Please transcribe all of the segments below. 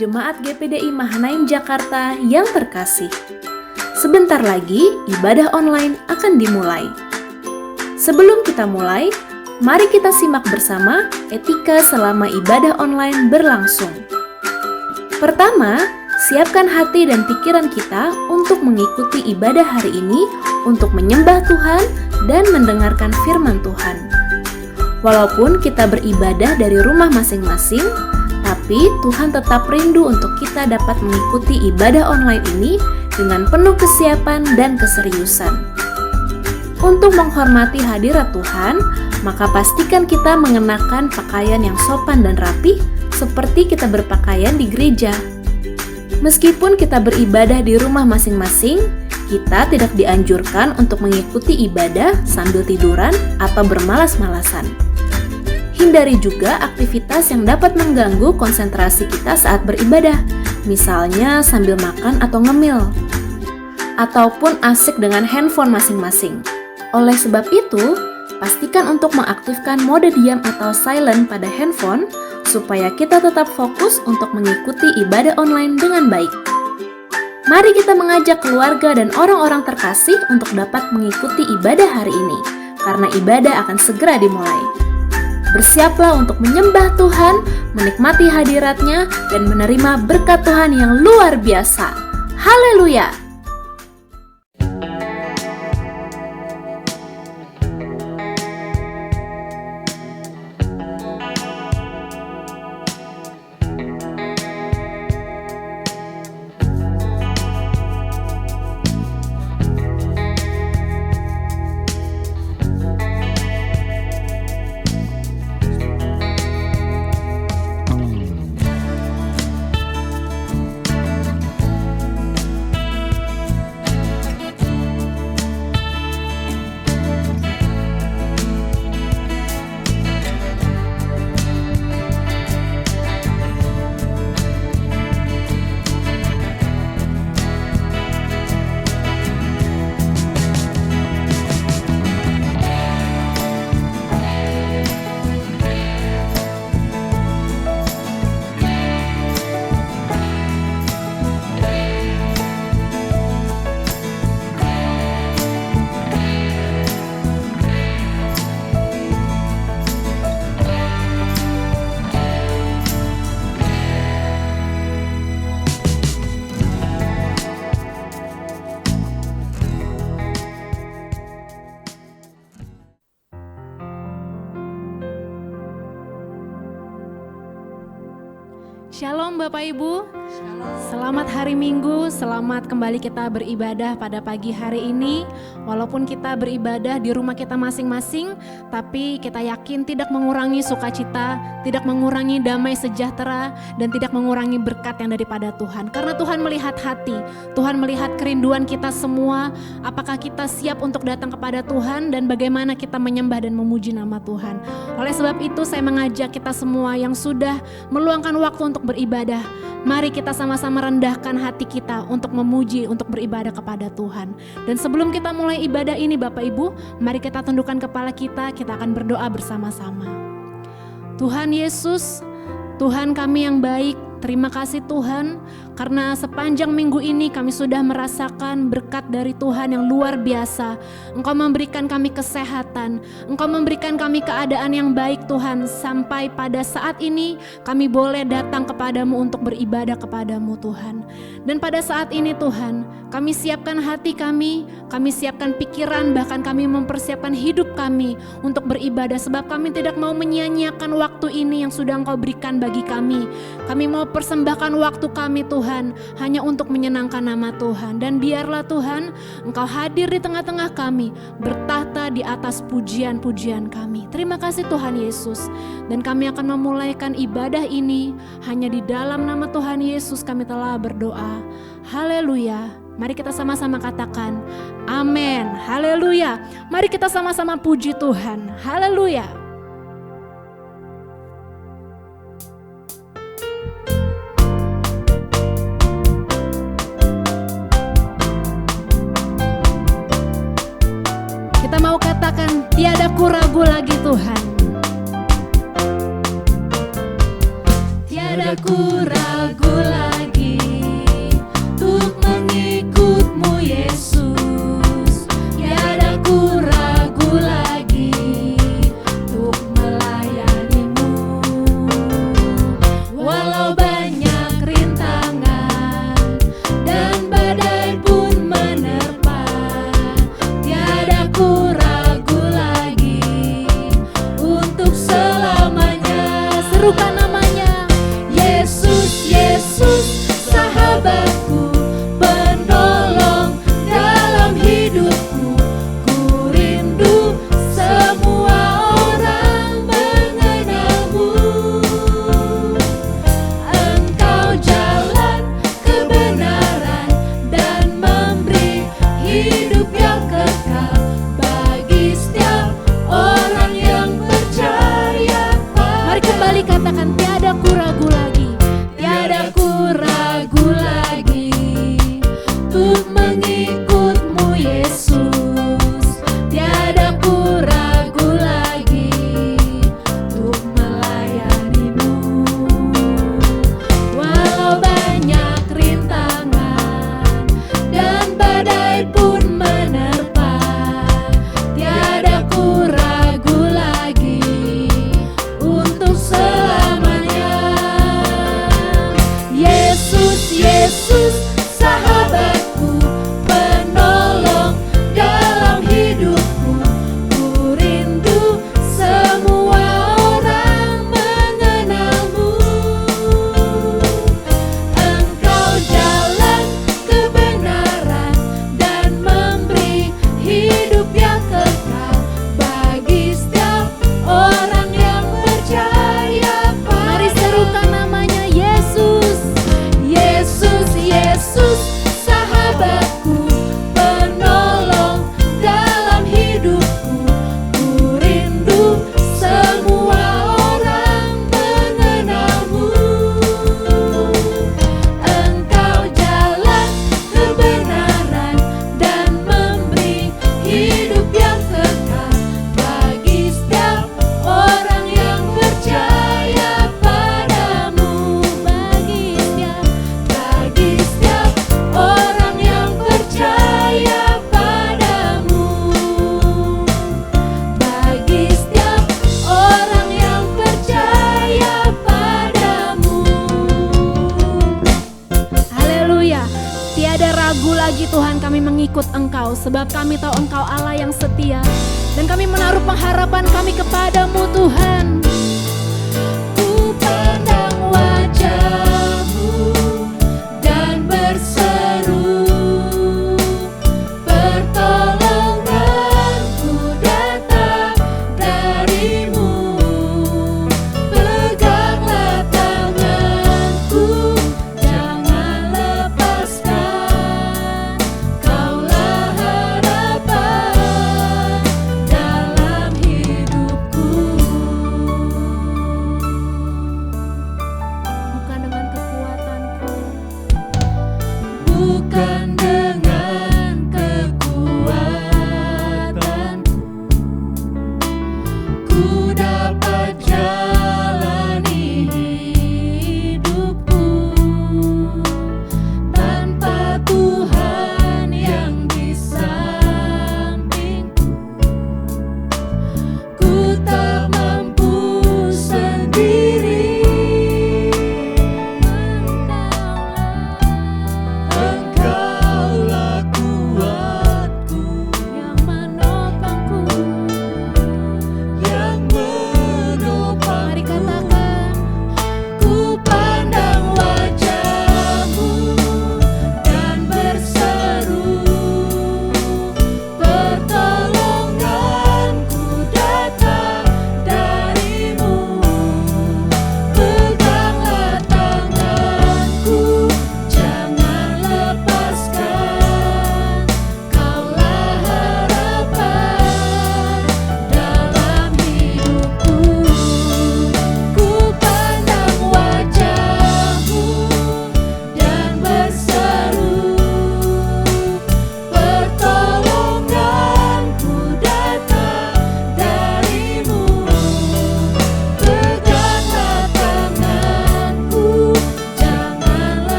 Jemaat GPDI Mahanaim Jakarta yang terkasih. Sebentar lagi ibadah online akan dimulai. Sebelum kita mulai, mari kita simak bersama etika selama ibadah online berlangsung. Pertama, siapkan hati dan pikiran kita untuk mengikuti ibadah hari ini untuk menyembah Tuhan dan mendengarkan firman Tuhan. Walaupun kita beribadah dari rumah masing-masing, tapi Tuhan tetap rindu untuk kita dapat mengikuti ibadah online ini dengan penuh kesiapan dan keseriusan. Untuk menghormati hadirat Tuhan, maka pastikan kita mengenakan pakaian yang sopan dan rapi seperti kita berpakaian di gereja. Meskipun kita beribadah di rumah masing-masing, kita tidak dianjurkan untuk mengikuti ibadah sambil tiduran atau bermalas-malasan. Hindari juga aktivitas yang dapat mengganggu konsentrasi kita saat beribadah, misalnya sambil makan atau ngemil, ataupun asik dengan handphone masing-masing. Oleh sebab itu, pastikan untuk mengaktifkan mode diam atau silent pada handphone, supaya kita tetap fokus untuk mengikuti ibadah online dengan baik. Mari kita mengajak keluarga dan orang-orang terkasih untuk dapat mengikuti ibadah hari ini, karena ibadah akan segera dimulai. Bersiaplah untuk menyembah Tuhan, menikmati hadirat-Nya, dan menerima berkat Tuhan yang luar biasa. Haleluya! Shalom Bapak Ibu, selamat hari Minggu, selamat kembali kita beribadah pada pagi hari ini. Walaupun kita beribadah di rumah kita masing-masing, tapi kita yakin tidak mengurangi sukacita, tidak mengurangi damai sejahtera, dan tidak mengurangi berkat yang daripada Tuhan. Karena Tuhan melihat hati, Tuhan melihat kerinduan kita semua, apakah kita siap untuk datang kepada Tuhan dan bagaimana kita menyembah dan memuji nama Tuhan. Oleh sebab itu saya mengajak kita semua yang sudah meluangkan waktu untuk beribadah, mari kita sama-sama rendahkan hati kita untuk memuji, untuk beribadah kepada Tuhan. Dan sebelum kita mulai ibadah ini Bapak Ibu, mari kita tundukkan kepala kita akan berdoa bersama-sama. Tuhan Yesus, Tuhan kami yang baik, terima kasih Tuhan, karena sepanjang minggu ini kami sudah merasakan berkat dari Tuhan yang luar biasa. Engkau memberikan kami kesehatan, Engkau memberikan kami keadaan yang baik Tuhan. Sampai pada saat ini kami boleh datang kepadamu untuk beribadah kepadamu Tuhan. Dan pada saat ini Tuhan, kami siapkan hati kami siapkan pikiran, bahkan kami mempersiapkan hidup kami untuk beribadah. Sebab kami tidak mau menyia-nyiakan waktu ini yang sudah Engkau berikan bagi kami. Kami mau persembahkan waktu kami Tuhan, hanya untuk menyenangkan nama Tuhan. Dan biarlah Tuhan, Engkau hadir di tengah-tengah kami, bertahta di atas pujian-pujian kami. Terima kasih Tuhan Yesus. Dan kami akan memulaikan ibadah ini, hanya di dalam nama Tuhan Yesus kami telah berdoa. Haleluya. Mari kita sama-sama katakan, amin. Haleluya. Mari kita sama-sama puji Tuhan. Haleluya. Kita mau katakan, tiada ku ragu lagi Tuhan. Tiada ku ragu lagi. ragu lagi untuk mengikut-Mu Yesus. Tiada ku ragu lagi untuk melayani-Mu. Walau banyak rintangan dan badai pun menerpa, tiada ku ragu lagi untuk selamanya. Yesus, Yesus, sahabatku, penolong dalam hidupku. Ku rindu semua orang mengenal-Mu. Engkau jalan kebenaran dan memberi hidup yang kekal bagi setiap orang yang percaya. Mari serukan namanya Yesus. Yesus, Yesus, sahabatku, penolong dalam hidupku. Ku rindu semua orang mengenal-Mu. Engkau jalan kebenaran dan memberi hidup yang kekal bagi setiap orang yang percaya padamu. Bagi setiap orang yang percaya padamu. Bagi setiap orang yang percaya padamu. Haleluya. Tiada ragu lagi Tuhan kami mengikut Engkau, sebab kami tahu Engkau Allah yang setia, dan kami menaruh pengharapan kami kepadamu Tuhan. Ku pandang wajah-Mu dan berseru, pertolonganku datang dari-Mu. Peganglah tanganku, jangan lepaskan. Kaulah harapan dalam hidupku. Bukan dengan kekuatanku, bukan dengan kekuatanku, ku dapat jalani hidupku tanpa Tuhan yang di sampingku. Ku tak mampu sendiri. Engkaulah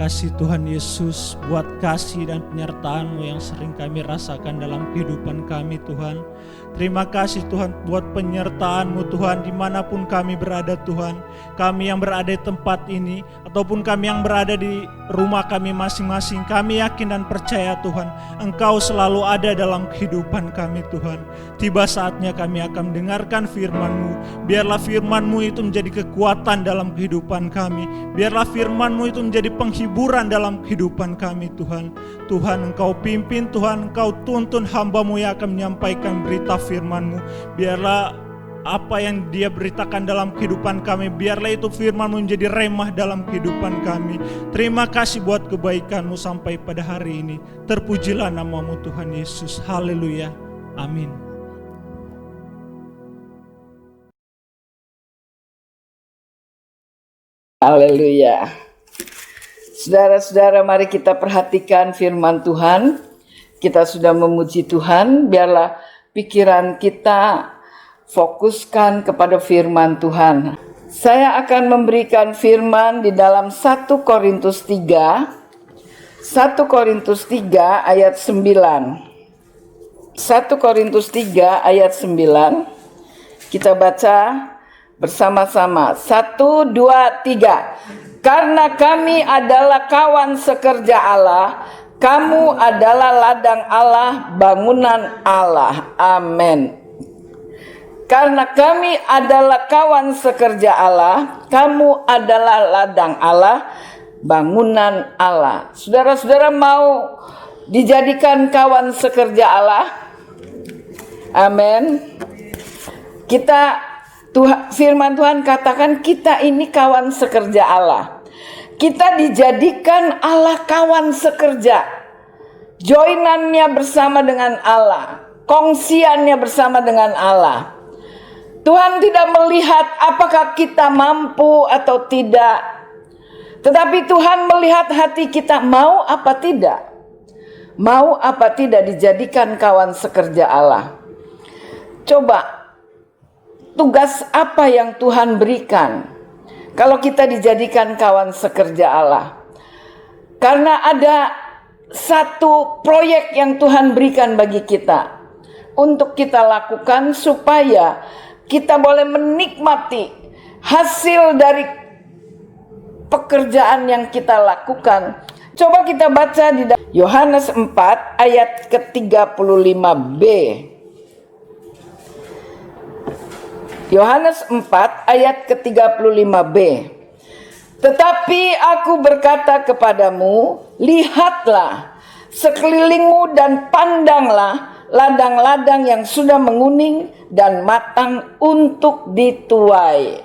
kasih Tuhan Yesus buat kasih dan penyertaan-Mu yang sering kami rasakan dalam kehidupan kami Tuhan. Terima kasih Tuhan buat penyertaan-Mu Tuhan dimanapun kami berada Tuhan. Kami yang berada di tempat ini ataupun kami yang berada di rumah kami masing-masing, kami yakin dan percaya Tuhan Engkau selalu ada dalam kehidupan kami Tuhan. Tiba saatnya kami akan mendengarkan firman-Mu. Biarlah firman-Mu itu menjadi kekuatan dalam kehidupan kami. Biarlah firman-Mu itu menjadi penghiburan dalam kehidupan kami Tuhan. Tuhan Engkau pimpin, Tuhan Engkau tuntun hamba-Mu yang akan menyampaikan berita firman-Mu. Biarlah apa yang Dia beritakan dalam kehidupan kami, biarlah itu firman-Mu menjadi remah dalam kehidupan kami. Terima kasih buat kebaikan-Mu sampai pada hari ini. Terpujilah nama-Mu Tuhan Yesus. Haleluya. Amin. Haleluya. Saudara-saudara, mari kita perhatikan firman Tuhan. Kita sudah memuji Tuhan, biarlah pikiran kita fokuskan kepada firman Tuhan. Saya akan memberikan firman di dalam 1 Korintus 3. 1 Korintus 3 ayat 9. 1 Korintus 3 ayat 9. Kita baca bersama-sama. 1, 2, 3. Karena kami adalah kawan sekerja Allah, kamu adalah ladang Allah, bangunan Allah. Amin. Karena kami adalah kawan sekerja Allah, kamu adalah ladang Allah, bangunan Allah. Saudara-saudara mau dijadikan kawan sekerja Allah? Amin. Firman Tuhan katakan kita ini kawan sekerja Allah. Kita dijadikan Allah kawan sekerja. Joinannya bersama dengan Allah. Kongsiannya bersama dengan Allah. Tuhan tidak melihat apakah kita mampu atau tidak. Tetapi Tuhan melihat hati kita, mau apa tidak. Mau apa tidak dijadikan kawan sekerja Allah. Coba, tugas apa yang Tuhan berikan kalau kita dijadikan kawan sekerja Allah? Karena ada satu proyek yang Tuhan berikan bagi kita untuk kita lakukan supaya kita boleh menikmati hasil dari pekerjaan yang kita lakukan. Coba kita baca di Yohanes 4 ayat ke-35b. Yohanes 4 ayat ke-35b. Tetapi aku berkata kepadamu, lihatlah sekelilingmu dan pandanglah ladang-ladang yang sudah menguning dan matang untuk dituai.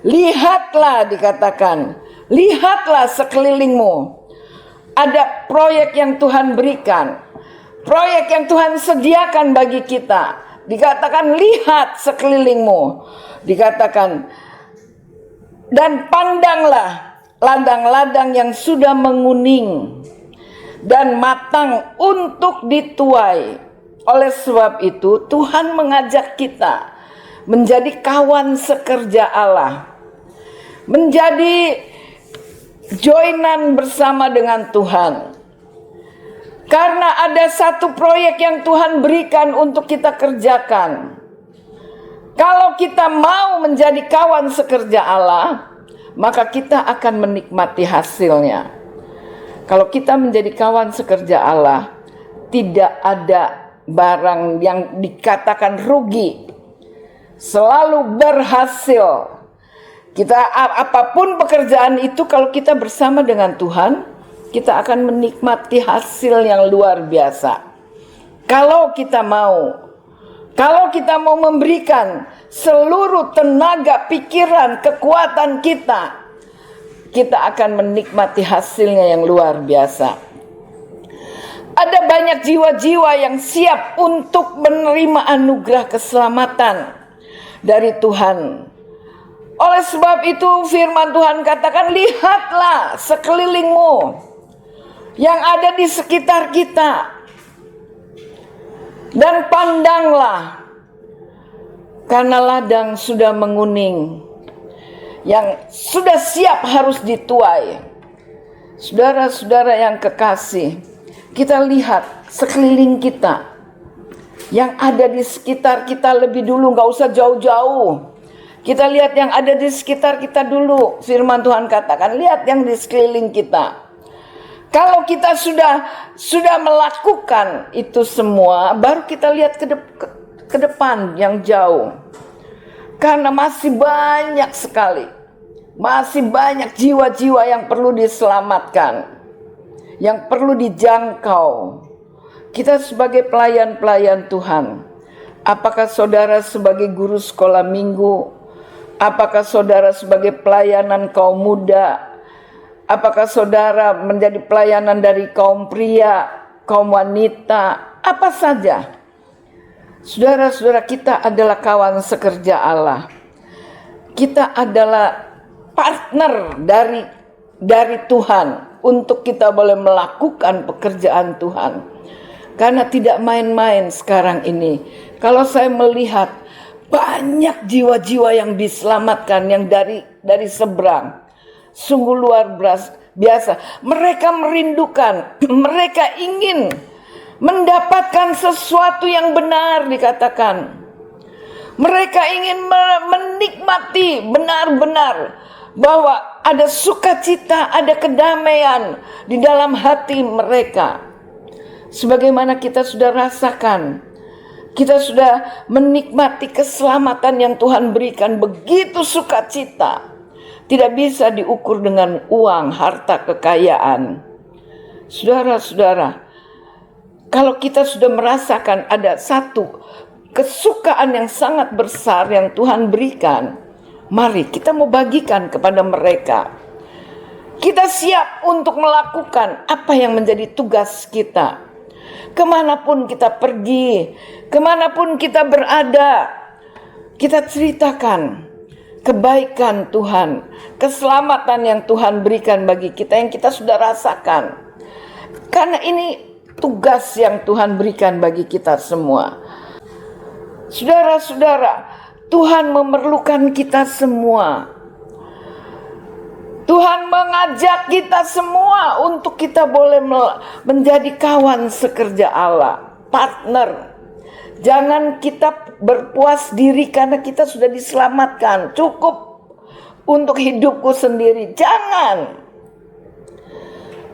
Lihatlah dikatakan, lihatlah sekelilingmu. Ada proyek yang Tuhan berikan, proyek yang Tuhan sediakan bagi kita. Dikatakan lihat sekelilingmu. Dikatakan dan pandanglah ladang-ladang yang sudah menguning dan matang untuk dituai. Oleh sebab itu Tuhan mengajak kita menjadi kawan sekerja Allah. Menjadi joinan bersama dengan Tuhan. Karena ada satu proyek yang Tuhan berikan untuk kita kerjakan. Kalau kita mau menjadi kawan sekerja Allah, maka kita akan menikmati hasilnya. Kalau kita menjadi kawan sekerja Allah, tidak ada barang yang dikatakan rugi. Selalu berhasil. Apapun pekerjaan itu, kalau kita bersama dengan Tuhan, kita akan menikmati hasil yang luar biasa. Kalau kita mau memberikan seluruh tenaga, pikiran, kekuatan kita akan menikmati hasilnya yang luar biasa. Ada banyak jiwa-jiwa yang siap untuk menerima anugerah keselamatan dari Tuhan. Oleh sebab itu firman Tuhan katakan, lihatlah sekelilingmu yang ada di sekitar kita, dan pandanglah, karena ladang sudah menguning, yang sudah siap harus dituai. Saudara-saudara yang kekasih, kita lihat sekeliling kita, yang ada di sekitar kita lebih dulu, gak usah jauh-jauh. Kita lihat yang ada di sekitar kita dulu. Firman Tuhan katakan, lihat yang di sekeliling kita. Kalau kita sudah melakukan itu semua, baru kita lihat ke depan yang jauh. Karena masih banyak sekali, masih banyak jiwa-jiwa yang perlu diselamatkan, yang perlu dijangkau. Kita sebagai pelayan-pelayan Tuhan, apakah saudara sebagai guru sekolah minggu, apakah saudara sebagai pelayanan kaum muda, apakah saudara menjadi pelayanan dari kaum pria, kaum wanita, apa saja. Saudara-saudara, kita adalah kawan sekerja Allah. Kita adalah partner dari Tuhan untuk kita boleh melakukan pekerjaan Tuhan. Karena tidak main-main sekarang ini. Kalau saya melihat banyak jiwa-jiwa yang diselamatkan yang dari seberang. Sungguh luar biasa. Mereka merindukan, mereka ingin mendapatkan sesuatu yang benar, dikatakan. Mereka ingin menikmati benar-benar bahwa ada sukacita, ada kedamaian di dalam hati mereka. Sebagaimana kita sudah rasakan, kita sudah menikmati keselamatan yang Tuhan berikan, begitu sukacita. Tidak bisa diukur dengan uang, harta, kekayaan. Saudara-saudara, kalau kita sudah merasakan ada satu kesukaan yang sangat besar yang Tuhan berikan, mari kita mau bagikan kepada mereka. Kita siap untuk melakukan apa yang menjadi tugas kita. Kemanapun kita pergi, kemanapun kita berada, kita ceritakan kebaikan Tuhan, keselamatan yang Tuhan berikan bagi kita, yang kita sudah rasakan. Karena ini tugas yang Tuhan berikan bagi kita semua. Saudara-saudara, Tuhan memerlukan kita semua. Tuhan mengajak kita semua untuk kita boleh menjadi kawan sekerja Allah, partner. Jangan kita berpuas diri karena kita sudah diselamatkan. Cukup untuk hidupku sendiri. Jangan.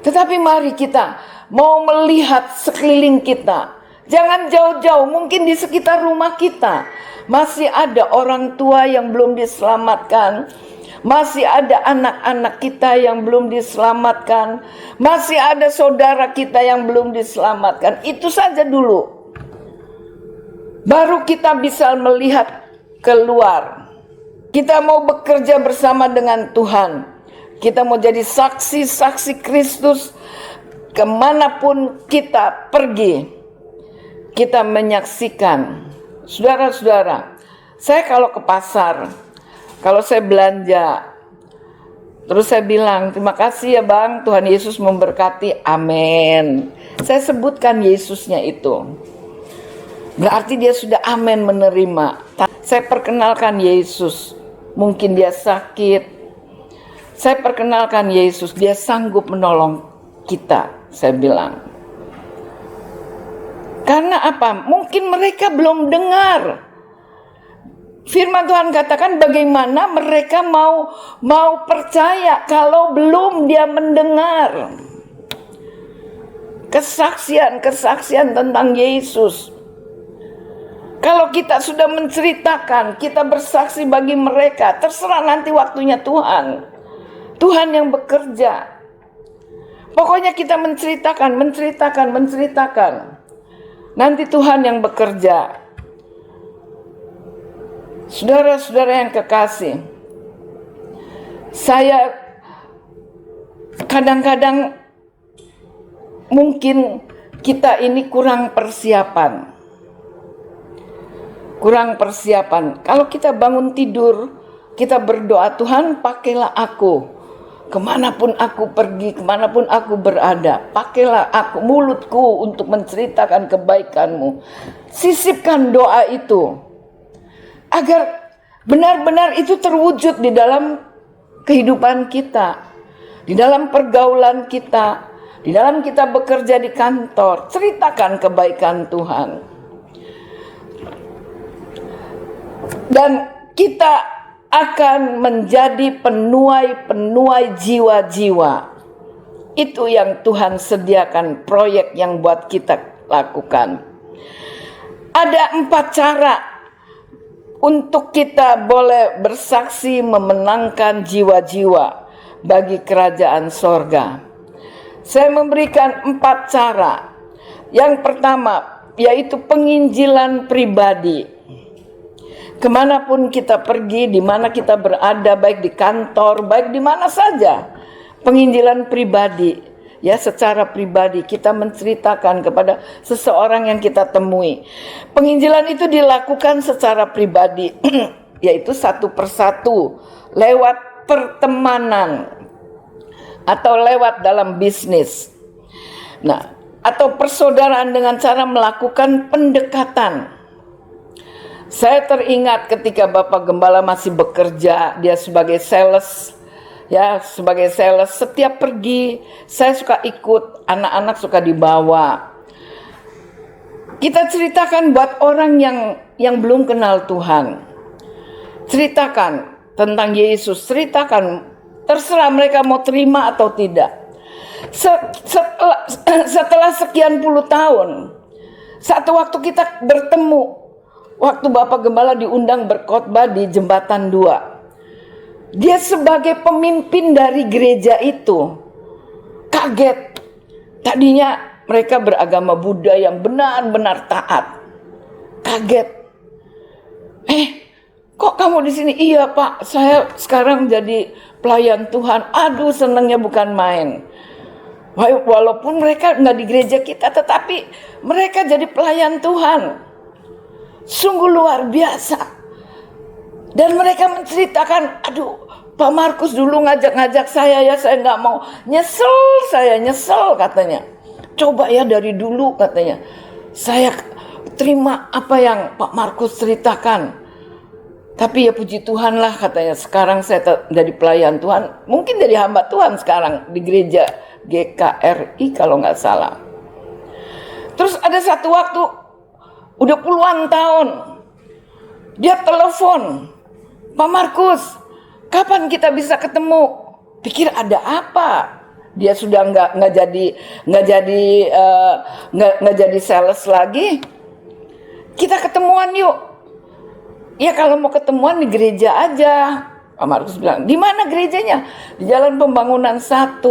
Tetapi mari kita mau melihat sekeliling kita. Jangan jauh-jauh, mungkin di sekitar rumah kita masih ada orang tua yang belum diselamatkan. Masih ada anak-anak kita yang belum diselamatkan. Masih ada saudara kita yang belum diselamatkan. Itu saja dulu. Baru kita bisa melihat keluar. Kita mau bekerja bersama dengan Tuhan. Kita mau jadi saksi-saksi Kristus kemanapun kita pergi. Kita menyaksikan. Saudara-saudara, saya kalau ke pasar, kalau saya belanja, terus saya bilang, terima kasih ya Bang, Tuhan Yesus memberkati, amin. Saya sebutkan Yesusnya itu. Berarti dia sudah amin menerima. Saya perkenalkan Yesus. Mungkin dia sakit. Saya perkenalkan Yesus. Dia sanggup menolong kita. Saya bilang. Karena apa? Mungkin mereka belum dengar. Firman Tuhan katakan bagaimana mereka mau percaya kalau belum dia mendengar. Kesaksian tentang Yesus. Kalau kita sudah menceritakan, kita bersaksi bagi mereka, terserah nanti waktunya Tuhan. Tuhan yang bekerja. Pokoknya kita menceritakan. Nanti Tuhan yang bekerja. Saudara-saudara yang kekasih, saya kadang-kadang mungkin kita ini kurang persiapan. Kalau kita bangun tidur, kita berdoa, Tuhan pakailah aku. Kemanapun aku pergi, kemanapun aku berada, pakailah aku, mulutku untuk menceritakan kebaikan-Mu. Sisipkan doa itu. Agar benar-benar itu terwujud di dalam kehidupan kita. di dalam pergaulan kita, di dalam kita bekerja di kantor, ceritakan kebaikan Tuhan. Dan kita akan menjadi penuai jiwa-jiwa. Itu yang Tuhan sediakan, proyek yang buat kita lakukan. Ada 4 cara untuk kita boleh bersaksi memenangkan jiwa-jiwa bagi kerajaan sorga. Saya memberikan 4 cara. Yang pertama yaitu penginjilan pribadi. Kemanapun kita pergi, di mana kita berada, baik di kantor, baik di mana saja, penginjilan pribadi, ya, secara pribadi kita menceritakan kepada seseorang yang kita temui. Penginjilan itu dilakukan secara pribadi, yaitu satu persatu, lewat pertemanan atau lewat dalam bisnis. Nah, atau persaudaraan dengan cara melakukan pendekatan. Saya teringat ketika Bapak Gembala masih bekerja, dia sebagai sales, ya, sebagai sales, setiap pergi saya suka ikut, anak-anak suka dibawa. Kita ceritakan buat orang yang belum kenal Tuhan. Ceritakan tentang Yesus, ceritakan, terserah mereka mau terima atau tidak. Setelah sekian puluh tahun, satu waktu kita bertemu, waktu Bapak Gembala diundang berkhotbah di Jembatan 2. Dia sebagai pemimpin dari gereja itu kaget. Tadinya mereka beragama Buddha yang benar-benar taat. Kaget. Kok kamu di sini? Iya Pak, saya sekarang jadi pelayan Tuhan. Aduh, senangnya bukan main. Walaupun mereka nggak di gereja kita, tetapi mereka jadi pelayan Tuhan. Sungguh luar biasa. Dan mereka menceritakan, aduh, Pak Markus dulu ngajak-ngajak saya, ya saya nggak mau. Saya nyesel katanya. Coba ya dari dulu katanya. Saya terima apa yang Pak Markus ceritakan. Tapi ya puji Tuhan lah katanya. Sekarang saya jadi pelayan Tuhan. Mungkin jadi hamba Tuhan sekarang di gereja GKRI kalau nggak salah. Terus ada satu waktu, udah puluhan tahun, dia telepon, Pak Markus, kapan kita bisa ketemu? Pikir ada apa? Dia sudah nggak jadi sales lagi. Kita ketemuan yuk. Ya kalau mau ketemuan di gereja aja. Pak Markus bilang, di mana gerejanya? Di Jalan Pembangunan 1.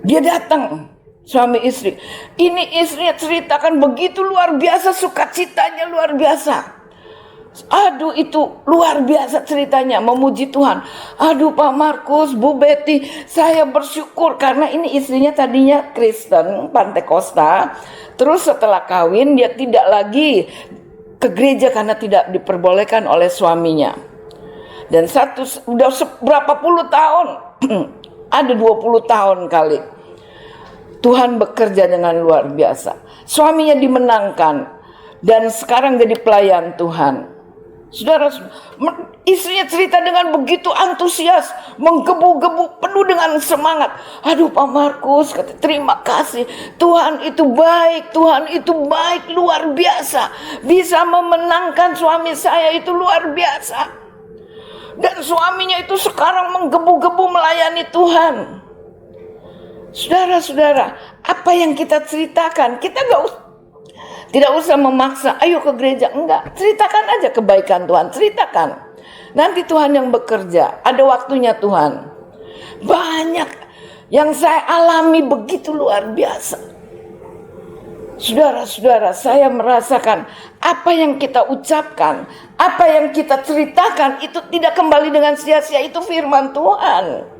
Dia datang. Suami istri, ini istrinya ceritakan begitu luar biasa, sukacitanya luar biasa. Aduh, itu luar biasa ceritanya, memuji Tuhan. Aduh Pak Markus, Bu Betty, saya bersyukur karena ini istrinya tadinya Kristen, Pantekosta. Terus setelah kawin dia tidak lagi ke gereja karena tidak diperbolehkan oleh suaminya. Dan udah berapa puluh tahun, ada 20 tahun kali. Tuhan bekerja dengan luar biasa. Suaminya dimenangkan dan sekarang jadi pelayan Tuhan. Saudara, istrinya cerita dengan begitu antusias, menggebu-gebu, penuh dengan semangat. Aduh Pak Markus, kata, terima kasih. Tuhan itu baik, Tuhan itu baik, luar biasa. Bisa memenangkan suami saya itu luar biasa. Dan suaminya itu sekarang menggebu-gebu melayani Tuhan. Saudara-saudara, apa yang kita ceritakan, kita tidak usah memaksa, ayo ke gereja, enggak. Ceritakan aja kebaikan Tuhan, ceritakan. Nanti Tuhan yang bekerja, ada waktunya Tuhan. Banyak yang saya alami begitu luar biasa. Saudara-saudara, saya merasakan apa yang kita ucapkan, apa yang kita ceritakan, itu tidak kembali dengan sia-sia, itu firman Tuhan.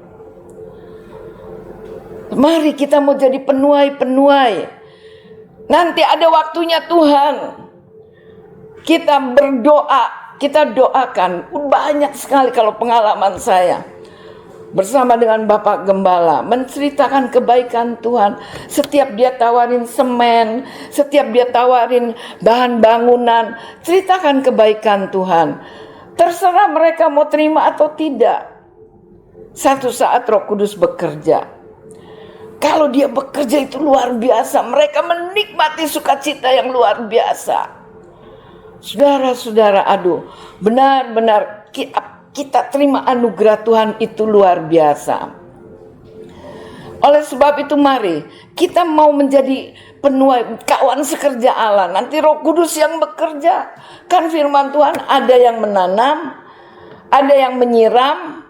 Mari kita mau jadi penuai-penuai. Nanti ada waktunya Tuhan. Kita berdoa, kita doakan. Banyak sekali kalau pengalaman saya bersama dengan Bapak Gembala menceritakan kebaikan Tuhan. Setiap dia tawarin semen, setiap dia tawarin bahan bangunan, ceritakan kebaikan Tuhan. Terserah mereka mau terima atau tidak. Satu saat Roh Kudus bekerja. Kalau dia bekerja itu luar biasa. Mereka menikmati sukacita yang luar biasa. Saudara-saudara, aduh, benar-benar kita terima anugerah Tuhan itu luar biasa. Oleh sebab itu mari kita mau menjadi penuai kawan sekerja Allah. Nanti Roh Kudus yang bekerja. Kan firman Tuhan ada yang menanam, ada yang menyiram,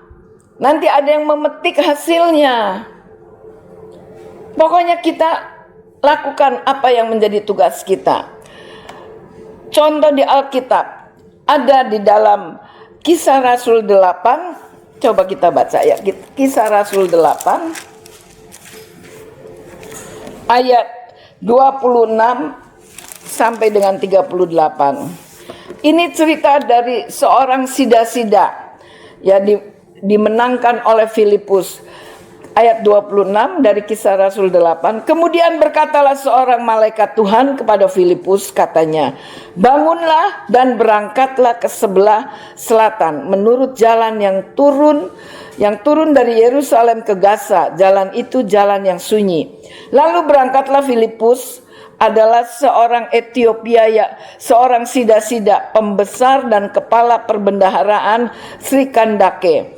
nanti ada yang memetik hasilnya. Pokoknya kita lakukan apa yang menjadi tugas kita. Contoh di Alkitab ada di dalam Kisah Rasul 8. Coba kita baca ya, Kisah Rasul 8 ayat 26 sampai dengan 38. Ini cerita dari seorang sida-sida ya, dimenangkan oleh Filipus. Ayat 26 dari Kisah Rasul 8. Kemudian berkatalah seorang malaikat Tuhan kepada Filipus, katanya, bangunlah dan berangkatlah ke sebelah selatan menurut jalan yang turun dari Yerusalem ke Gaza. Jalan itu jalan yang sunyi. Lalu berangkatlah Filipus, adalah seorang Etiopia, seorang sida-sida, pembesar dan kepala perbendaharaan Sri Kandake,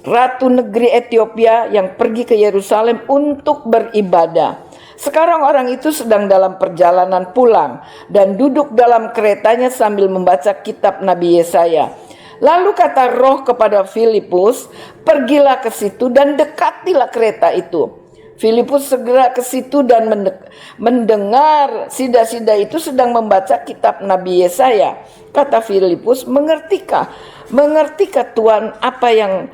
ratu negeri Etiopia yang pergi ke Yerusalem untuk beribadah. Sekarang orang itu sedang dalam perjalanan pulang dan duduk dalam keretanya sambil membaca kitab Nabi Yesaya. Lalu kata Roh kepada Filipus, pergilah ke situ dan dekatilah kereta itu. Filipus segera ke situ dan mendengar sida-sida itu sedang membaca kitab Nabi Yesaya. Kata Filipus, mengertikah Tuhan apa yang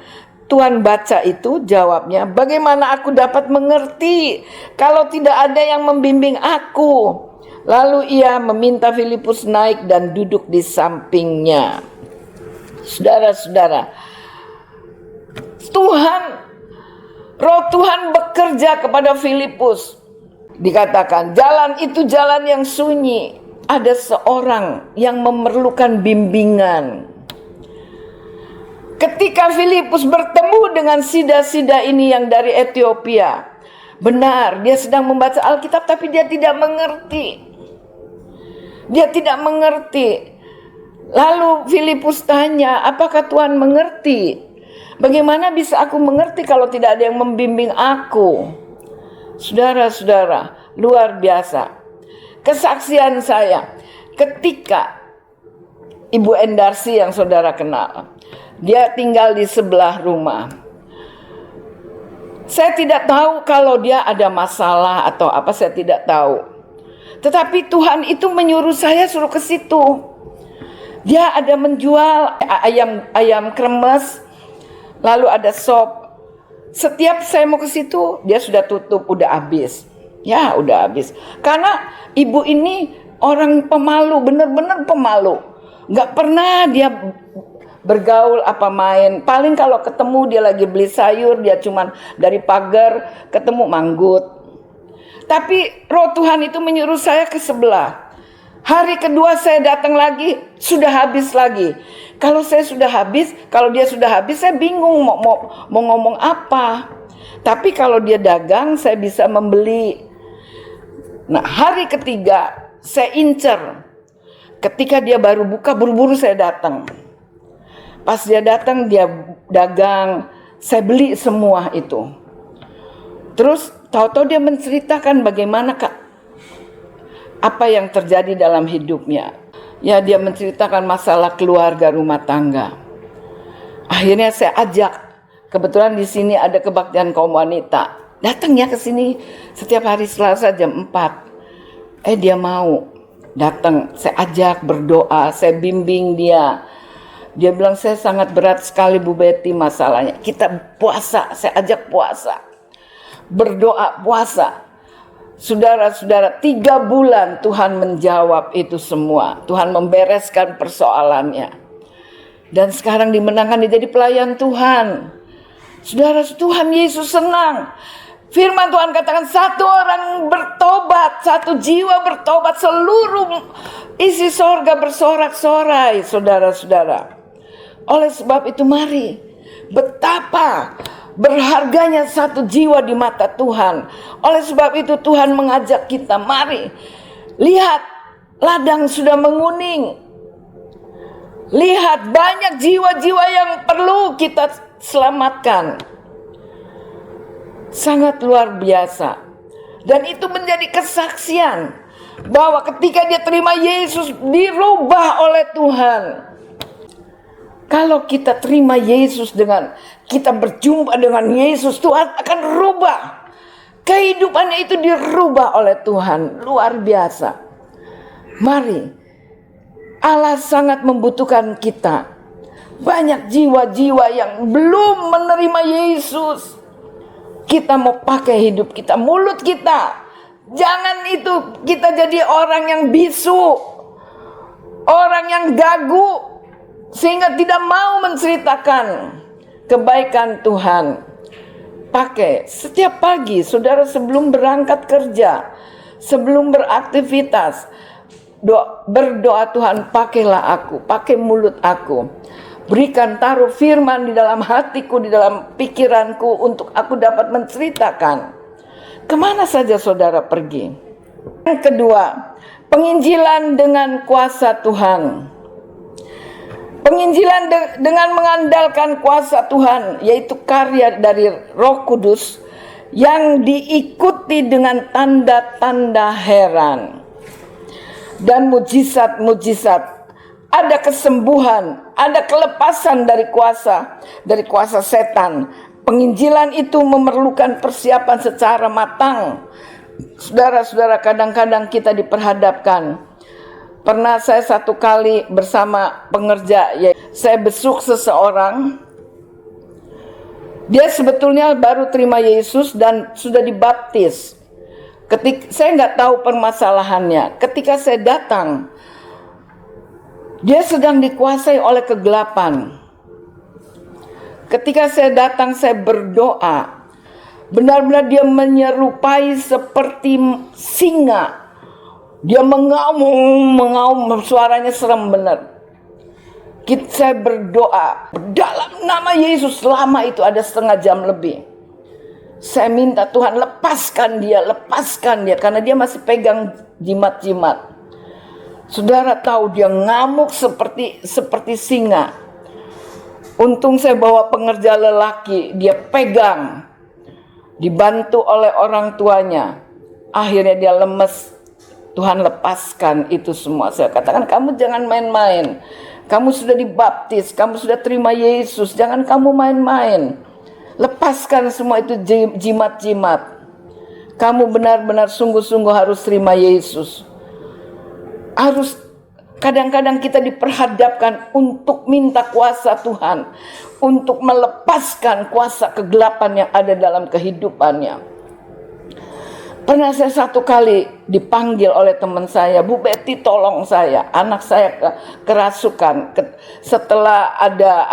Tuhan baca itu? Jawabnya, bagaimana aku dapat mengerti kalau tidak ada yang membimbing aku? Lalu ia meminta Filipus naik dan duduk di sampingnya. Saudara-saudara, Roh Tuhan bekerja kepada Filipus. Dikatakan jalan itu jalan yang sunyi. Ada seorang yang memerlukan bimbingan. Ketika Filipus bertemu dengan sida-sida ini yang dari Etiopia, benar dia sedang membaca Alkitab tapi dia tidak mengerti. Lalu Filipus tanya, apakah Tuhan mengerti? Bagaimana bisa aku mengerti kalau tidak ada yang membimbing aku? Saudara-saudara, luar biasa. Kesaksian saya ketika Ibu Endarsi yang saudara kenal, dia tinggal di sebelah rumah. Saya tidak tahu kalau dia ada masalah atau apa, saya tidak tahu. Tetapi Tuhan itu menyuruh saya suruh ke situ. Dia ada menjual ayam kremes, lalu ada sop. Setiap saya mau ke situ, dia sudah tutup, udah habis. Ya, udah habis. Karena ibu ini orang pemalu, benar-benar pemalu. Gak pernah dia bergaul apa main. Paling kalau ketemu dia lagi beli sayur, dia cuman dari pagar ketemu manggut. Tapi Roh Tuhan itu menyuruh saya ke sebelah. Hari kedua saya datang lagi, sudah habis lagi. Kalau saya sudah habis, kalau dia sudah habis, saya bingung mau ngomong apa. Tapi kalau dia dagang, saya bisa membeli. Nah, hari ketiga saya incer. Ketika dia baru buka, buru-buru saya datang. Pas dia datang, dia dagang, saya beli semua itu. Terus tahu-tahu dia menceritakan bagaimana apa yang terjadi dalam hidupnya. Ya, dia menceritakan masalah keluarga, rumah tangga. Akhirnya saya ajak. Kebetulan di sini ada kebaktian kaum wanita. Datang ya ke sini setiap hari Selasa jam 4. Dia mau datang. Saya ajak berdoa, saya bimbing dia. Dia bilang, saya sangat berat sekali Bu Betty masalahnya. Kita puasa, saya ajak puasa. Berdoa puasa. Saudara-saudara, 3 bulan Tuhan menjawab itu semua. Tuhan membereskan persoalannya. Dan sekarang dimenangkan, dia jadi pelayan Tuhan. Saudara, Tuhan Yesus senang. Firman Tuhan katakan, 1 orang bertobat, 1 jiwa bertobat, seluruh isi sorga bersorak-sorai, saudara-saudara. Oleh sebab itu mari, betapa Berharganya satu jiwa di mata Tuhan. Oleh sebab itu Tuhan mengajak kita, mari lihat, ladang sudah menguning. Lihat, banyak jiwa-jiwa yang perlu kita selamatkan. Sangat luar biasa. Dan itu menjadi kesaksian bahwa ketika dia terima Yesus, dirubah oleh Tuhan. Kalau kita terima Yesus, dengan kita berjumpa dengan Yesus, Tuhan akan rubah. Kehidupannya itu dirubah oleh Tuhan. Luar biasa. Mari, Allah sangat membutuhkan kita. Banyak jiwa-jiwa yang belum menerima Yesus. Kita mau pakai hidup kita, mulut kita. Jangan itu kita jadi orang yang bisu, orang yang gagu, sehingga tidak mau menceritakan kebaikan Tuhan. Pakai setiap pagi, saudara, sebelum berangkat kerja, sebelum beraktivitas, berdoa, Tuhan pakailah aku, pakai mulut aku. Berikan, taruh firman di dalam hatiku, di dalam pikiranku, untuk aku dapat menceritakan kemana saja saudara pergi. Yang kedua, penginjilan dengan kuasa Tuhan. Penginjilan dengan mengandalkan kuasa Tuhan, yaitu karya dari Roh Kudus yang diikuti dengan tanda-tanda heran dan mujizat-mujizat. Ada kesembuhan, ada kelepasan dari kuasa setan. Penginjilan itu memerlukan persiapan secara matang. Saudara-saudara, kadang-kadang kita diperhadapkan. Pernah saya satu kali bersama pengerja, saya besuk seseorang. Dia sebetulnya baru terima Yesus dan sudah dibaptis. Saya nggak tahu permasalahannya. Ketika saya datang, dia sedang dikuasai oleh kegelapan. Ketika saya datang, saya berdoa. Benar-benar dia menyerupai seperti singa. Dia mengaum, suaranya serem benar. Saya berdoa dalam nama Yesus, lama itu ada setengah jam lebih. Saya minta, Tuhan lepaskan dia, karena dia masih pegang jimat-jimat. Saudara tahu, dia ngamuk seperti singa. Untung saya bawa pengerja lelaki, dia pegang, dibantu oleh orang tuanya. Akhirnya dia lemes. Tuhan lepaskan itu semua. Saya katakan, kamu jangan main-main. Kamu sudah dibaptis, kamu sudah terima Yesus, jangan kamu main-main. Lepaskan semua itu jimat-jimat. Kamu benar-benar sungguh-sungguh harus terima Yesus. Harus, kadang-kadang kita diperhadapkan untuk minta kuasa Tuhan, untuk melepaskan kuasa kegelapan yang ada dalam kehidupannya. Pernah saya satu kali dipanggil oleh teman saya, Bu Betty tolong saya, anak saya kerasukan. Setelah ada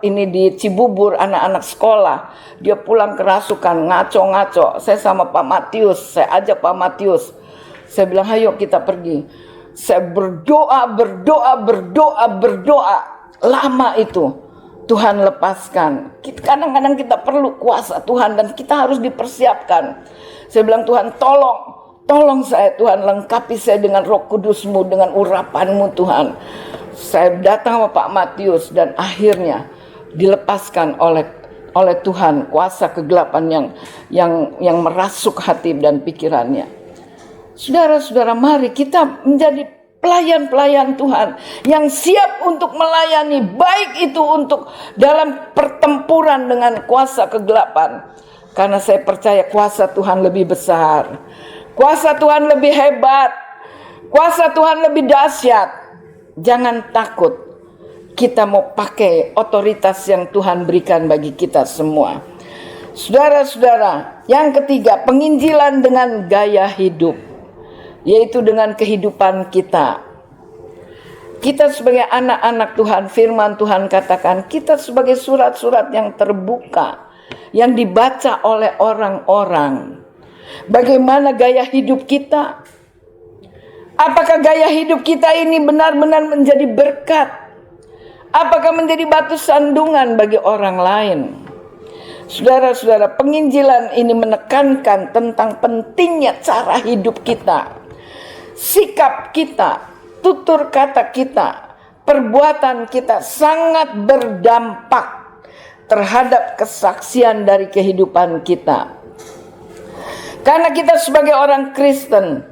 ini di Cibubur, anak-anak sekolah, dia pulang kerasukan, ngaco-ngaco. Saya sama Pak Matius, saya ajak Pak Matius. Saya bilang, ayo kita pergi. Saya berdoa. Lama itu Tuhan lepaskan. Kadang-kadang kita perlu kuasa Tuhan dan kita harus dipersiapkan. Saya bilang, Tuhan tolong saya Tuhan, lengkapi saya dengan Roh Kudus-Mu, dengan urapan-Mu Tuhan. Saya datang sama Pak Matius dan akhirnya dilepaskan oleh Tuhan kuasa kegelapan yang merasuk hati dan pikirannya. Saudara-saudara, mari kita menjadi pelayan-pelayan Tuhan yang siap untuk melayani, baik itu untuk dalam pertempuran dengan kuasa kegelapan. Karena saya percaya kuasa Tuhan lebih besar, kuasa Tuhan lebih hebat, kuasa Tuhan lebih dahsyat. Jangan takut, kita mau pakai otoritas yang Tuhan berikan bagi kita semua. Saudara-saudara, yang ketiga, penginjilan dengan gaya hidup, yaitu dengan kehidupan kita. Kita sebagai anak-anak Tuhan, firman Tuhan katakan, kita sebagai surat-surat yang terbuka, yang dibaca oleh orang-orang. Bagaimana gaya hidup kita? Apakah gaya hidup kita ini benar-benar menjadi berkat? Apakah menjadi batu sandungan bagi orang lain? Saudara-saudara, penginjilan ini menekankan tentang pentingnya cara hidup kita, sikap kita, tutur kata kita, perbuatan kita sangat berdampak terhadap kesaksian dari kehidupan kita. Karena kita sebagai orang Kristen,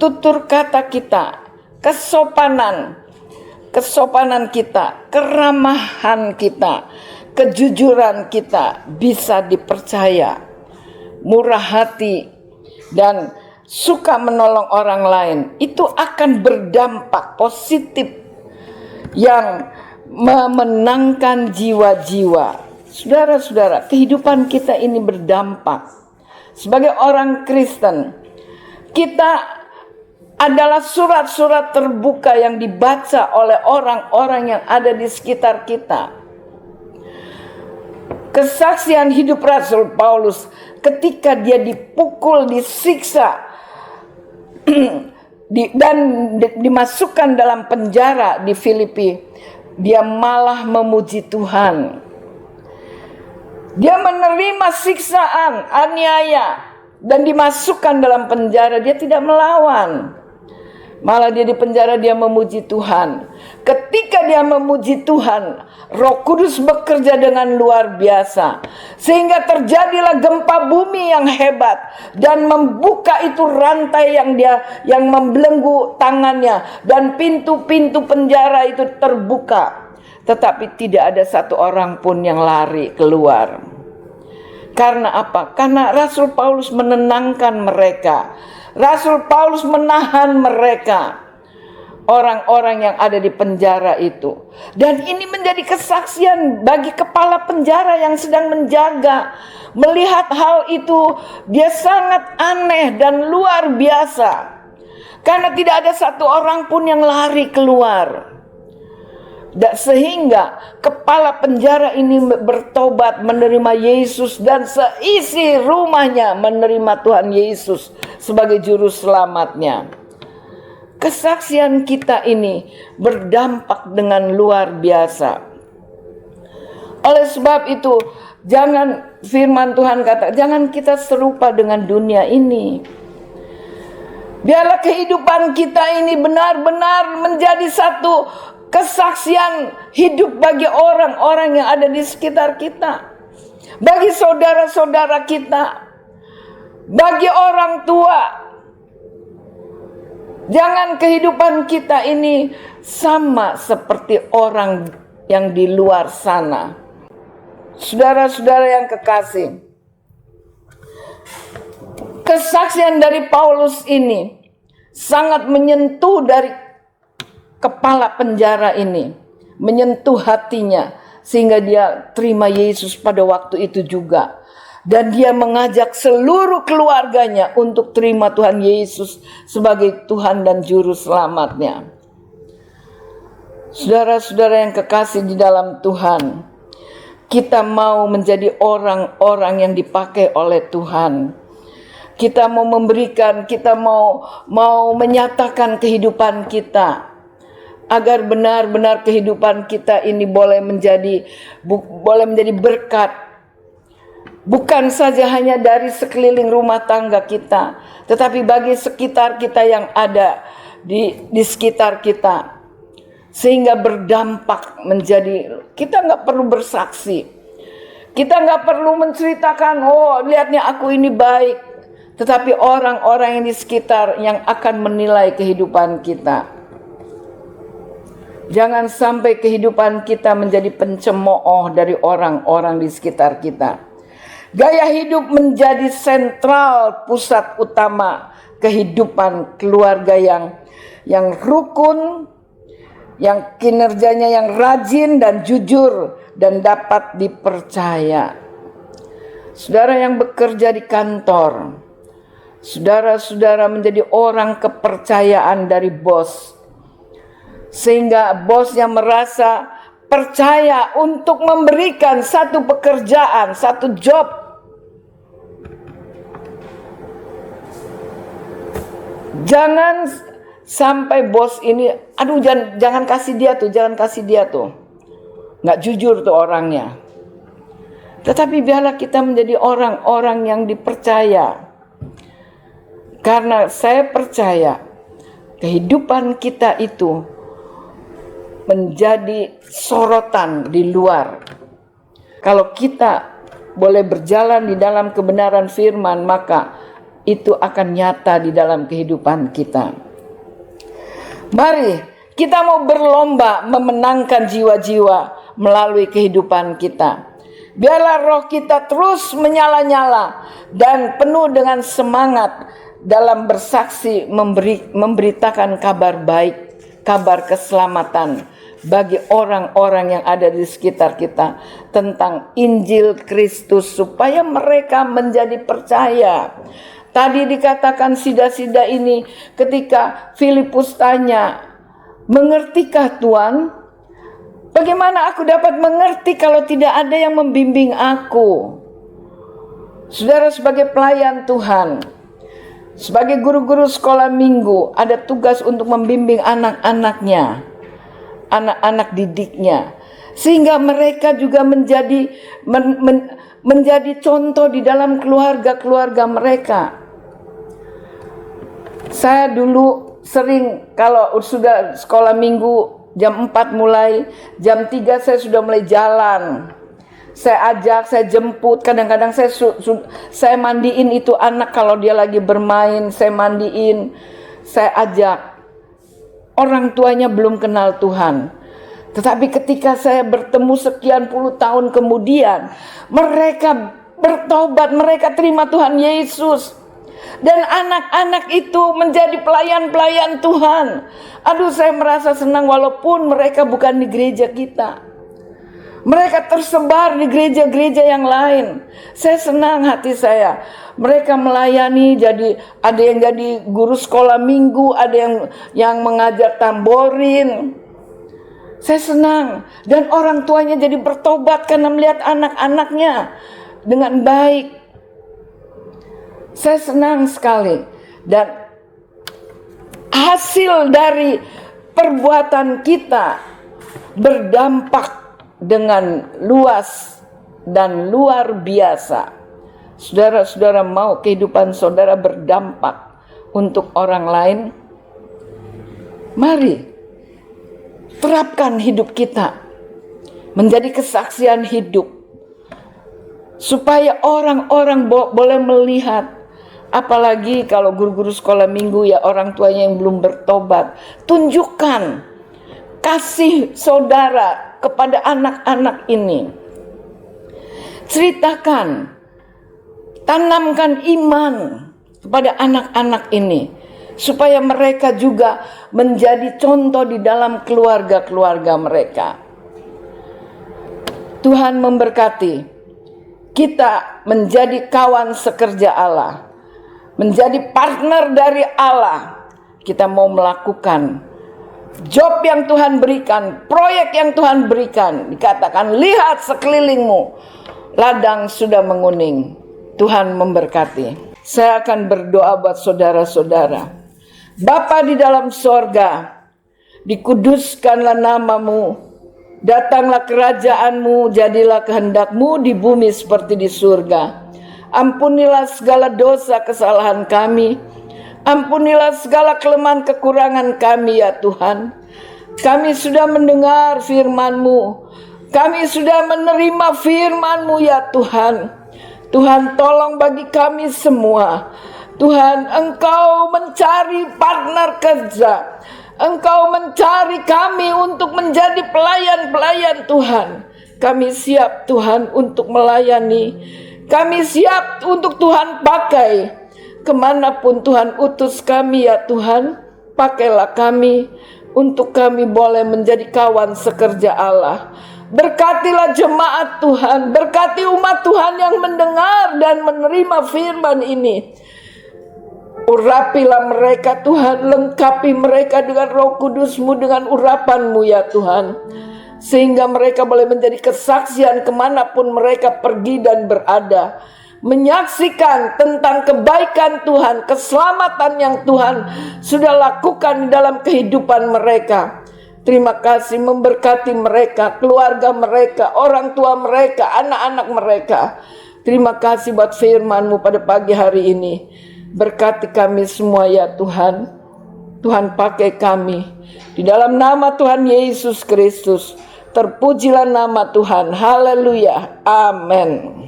tutur kata kita, kesopanan kita, keramahan kita, kejujuran kita bisa dipercaya, murah hati, dan suka menolong orang lain, itu akan berdampak positif yang memenangkan jiwa-jiwa. Saudara-saudara, kehidupan kita ini berdampak. Sebagai orang Kristen, kita adalah surat-surat terbuka yang dibaca oleh orang-orang yang ada di sekitar kita. Kesaksian hidup Rasul Paulus ketika dia dipukul, disiksa, dan dimasukkan dalam penjara di Filipi, dia malah memuji Tuhan. Dia menerima siksaan, aniaya, dan dimasukkan dalam penjara. Dia tidak melawan, malah dia di penjara, dia memuji Tuhan. Ketika dia memuji Tuhan, Roh Kudus bekerja dengan luar biasa, sehingga terjadilah gempa bumi yang hebat dan membuka itu rantai yang membelenggu tangannya, dan pintu-pintu penjara itu terbuka. Tetapi tidak ada satu orang pun yang lari keluar. Karena apa? Karena Rasul Paulus menenangkan mereka. Rasul Paulus menahan mereka, orang-orang yang ada di penjara itu. Dan ini menjadi kesaksian bagi kepala penjara yang sedang menjaga. Melihat hal itu, dia sangat aneh dan luar biasa. Karena tidak ada satu orang pun yang lari keluar. Sehingga kepala penjara ini bertobat, menerima Yesus, dan seisi rumahnya menerima Tuhan Yesus sebagai juru selamatnya. Kesaksian kita ini berdampak dengan luar biasa. Oleh sebab itu, jangan, firman Tuhan kata, jangan kita serupa dengan dunia ini. Biarlah kehidupan kita ini benar-benar menjadi satu kesaksian hidup bagi orang-orang yang ada di sekitar kita, bagi saudara-saudara kita, bagi orang tua. Jangan kehidupan kita ini sama seperti orang yang di luar sana. Saudara-saudara yang kekasih, kesaksian dari Paulus ini sangat menyentuh dari kepala penjara ini, menyentuh hatinya, sehingga dia terima Yesus pada waktu itu juga. Dan dia mengajak seluruh keluarganya untuk terima Tuhan Yesus sebagai Tuhan dan Juru Selamatnya. Saudara-saudara yang kekasih di dalam Tuhan, kita mau menjadi orang-orang yang dipakai oleh Tuhan. Kita mau memberikan, kita mau menyatakan kehidupan kita, agar benar-benar kehidupan kita ini boleh menjadi berkat. Bukan saja hanya dari sekeliling rumah tangga kita, tetapi bagi sekitar kita yang ada di sekitar kita. Sehingga berdampak menjadi, kita gak perlu bersaksi. Kita gak perlu menceritakan, oh lihatnya aku ini baik. Tetapi orang-orang yang di sekitar yang akan menilai kehidupan kita. Jangan sampai kehidupan kita menjadi pencemooh dari orang-orang di sekitar kita. Gaya hidup menjadi sentral, pusat utama kehidupan keluarga yang rukun, yang kinerjanya yang rajin dan jujur dan dapat dipercaya. Saudara yang bekerja di kantor, saudara-saudara menjadi orang kepercayaan dari bos, sehingga bosnya merasa percaya untuk memberikan satu pekerjaan, satu job. Jangan sampai bos ini, aduh jangan kasih dia tuh, jangan kasih dia tuh. Nggak jujur tuh orangnya. Tetapi biarlah kita menjadi orang-orang yang dipercaya. Karena saya percaya kehidupan kita itu menjadi sorotan di luar. Kalau kita boleh berjalan di dalam kebenaran firman, maka itu akan nyata di dalam kehidupan kita. Mari kita mau berlomba memenangkan jiwa-jiwa melalui kehidupan kita. Biarlah roh kita terus menyala-nyala dan penuh dengan semangat dalam bersaksi, memberitakan kabar baik, kabar keselamatan bagi orang-orang yang ada di sekitar kita tentang Injil Kristus, supaya mereka menjadi percaya. Tadi dikatakan sida-sida ini ketika Filipus tanya, "Mengertikah Tuhan?" Bagaimana aku dapat mengerti kalau tidak ada yang membimbing aku? Saudara, sebagai pelayan Tuhan, sebagai guru-guru sekolah minggu, ada tugas untuk membimbing anak-anaknya, anak-anak didiknya, sehingga mereka juga menjadi contoh di dalam keluarga-keluarga mereka. Saya dulu sering kalau sudah sekolah minggu jam 4 mulai, jam 3 saya sudah mulai jalan. Saya ajak, saya jemput, kadang-kadang saya mandiin itu anak kalau dia lagi bermain, saya mandiin, saya ajak. Orang tuanya belum kenal Tuhan. Tetapi ketika saya bertemu sekian puluh tahun kemudian, mereka bertobat, mereka terima Tuhan Yesus. Dan anak-anak itu menjadi pelayan-pelayan Tuhan. Aduh, saya merasa senang walaupun mereka bukan di gereja kita. Mereka tersebar di gereja-gereja yang lain. Saya senang hati saya. Mereka melayani, jadi ada yang jadi guru sekolah minggu, ada yang mengajar tamborin. Saya senang. Dan orang tuanya jadi bertobat karena melihat anak-anaknya dengan baik. Saya senang sekali. Dan hasil dari perbuatan kita berdampak dengan luas dan luar biasa. Saudara-saudara, mau kehidupan saudara berdampak untuk orang lain? Mari terapkan hidup kita menjadi kesaksian hidup, supaya orang-orang boleh melihat. Apalagi kalau guru-guru sekolah minggu, ya orang tuanya yang belum bertobat, tunjukkan kasih saudara kepada anak-anak ini. Ceritakan, tanamkan iman kepada anak-anak ini, supaya mereka juga menjadi contoh di dalam keluarga-keluarga mereka. Tuhan memberkati kita menjadi kawan sekerja Allah, menjadi partner dari Allah. Kita mau melakukan job yang Tuhan berikan, proyek yang Tuhan berikan. Dikatakan, lihat sekelilingmu, ladang sudah menguning. Tuhan memberkati. Saya akan berdoa buat saudara-saudara. Bapa di dalam sorga, dikuduskanlah namamu, datanglah kerajaanmu, jadilah kehendakmu di bumi seperti di surga. Ampunilah segala dosa kesalahan kami, ampunilah segala kelemahan kekurangan kami ya Tuhan. Kami sudah mendengar firman-Mu, kami sudah menerima firman-Mu ya Tuhan. Tuhan, tolong bagi kami semua, Tuhan, Engkau mencari partner kerja, Engkau mencari kami untuk menjadi pelayan-pelayan Tuhan. Kami siap Tuhan untuk melayani, kami siap untuk Tuhan pakai. Kemanapun Tuhan utus kami ya Tuhan, pakailah kami untuk kami boleh menjadi kawan sekerja Allah. Berkatilah jemaat Tuhan, berkati umat Tuhan yang mendengar dan menerima firman ini. Urapilah mereka Tuhan, lengkapi mereka dengan Roh Kudus-Mu, dengan urapan-Mu ya Tuhan. Sehingga mereka boleh menjadi kesaksian kemanapun mereka pergi dan berada, menyaksikan tentang kebaikan Tuhan, keselamatan yang Tuhan sudah lakukan di dalam kehidupan mereka. Terima kasih memberkati mereka, keluarga mereka, orang tua mereka, anak-anak mereka. Terima kasih buat firman-Mu pada pagi hari ini. Berkati kami semua ya Tuhan. Tuhan pakai kami. Di dalam nama Tuhan Yesus Kristus. Terpujilah nama Tuhan. Haleluya. Amin.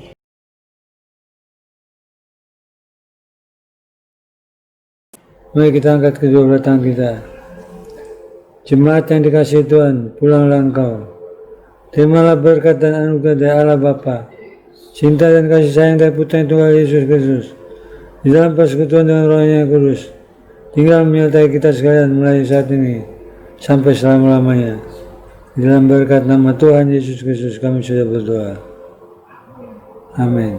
Mari kita angkat kedua belah tangan kita. Jemaat yang dikasihi Tuhan, pulanglah engkau. Terimalah berkat dan anugerah dari Allah Bapa, cinta dan kasih sayang dari Putra yang tunggal Yesus Kristus, di dalam persekutuan dengan Roh-Nya yang kudus, tinggal menyertai kita sekalian mulai saat ini sampai selama-lamanya. Di dalam berkat nama Tuhan Yesus Kristus kami sudah berdoa. Amin.